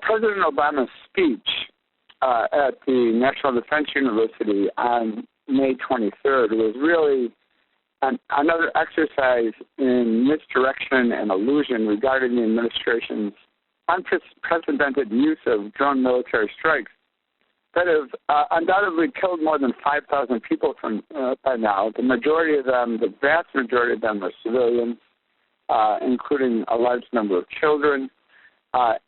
President Obama's speech at the National Defense University on May 23rd was really another exercise in misdirection and illusion regarding the administration's unprecedented use of drone military strikes that have undoubtedly killed more than 5,000 people by now. The majority of them, the vast majority of them, are civilians, including a large number of children.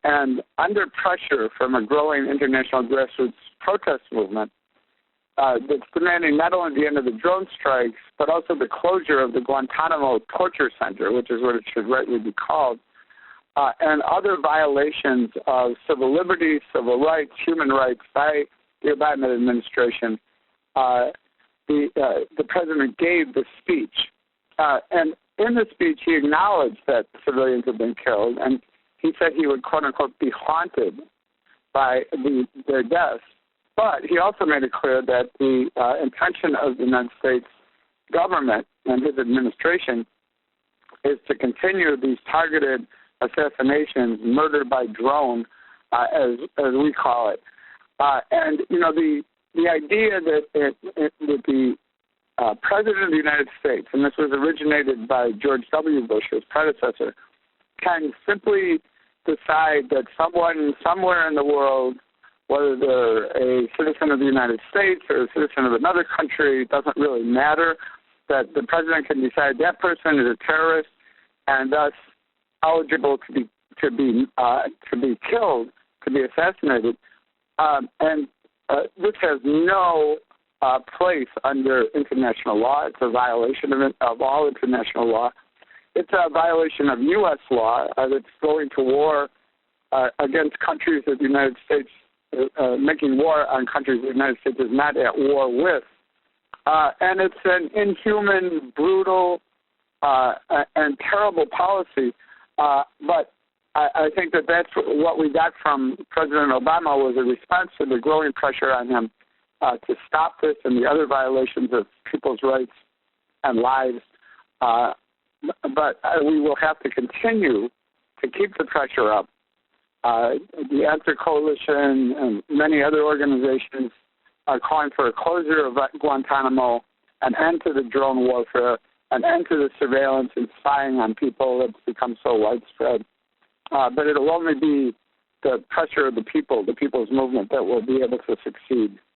And under pressure from a growing international grassroots protest movement that's demanding not only the end of the drone strikes, but also the closure of the Guantanamo Torture Center, which is what it should rightly be called, and other violations of civil liberties, civil rights, human rights by the Obama administration, the president gave the speech. And in the speech, he acknowledged that civilians have been killed, and he said he would, quote-unquote, be haunted by their deaths. But he also made it clear that the intention of the United States government and his administration is to continue these targeted assassinations, murder by drone, as we call it. And, you know, the idea that the President of the United States, and this was originated by George W. Bush, his predecessor, can simply decide that someone somewhere in the world, whether they're a citizen of the United States or a citizen of another country, it doesn't really matter, that the president can decide that person is a terrorist and thus eligible to be killed, to be assassinated. And this has no place under international law. It's a violation of all international law. It's a violation of U.S. law that's going to war against countries that the United States, making war on countries the United States is not at war with. And it's an inhuman, brutal, and terrible policy. But I think that that's what we got from President Obama was a response to the growing pressure on him to stop this and the other violations of people's rights and lives. But we will have to continue to keep the pressure up. The A.N.S.W.E.R Coalition and many other organizations are calling for a closure of Guantanamo, an end to the drone warfare, an end to the surveillance and spying on people that's become so widespread. But it'll only be the pressure of the people, the people's movement, that will be able to succeed.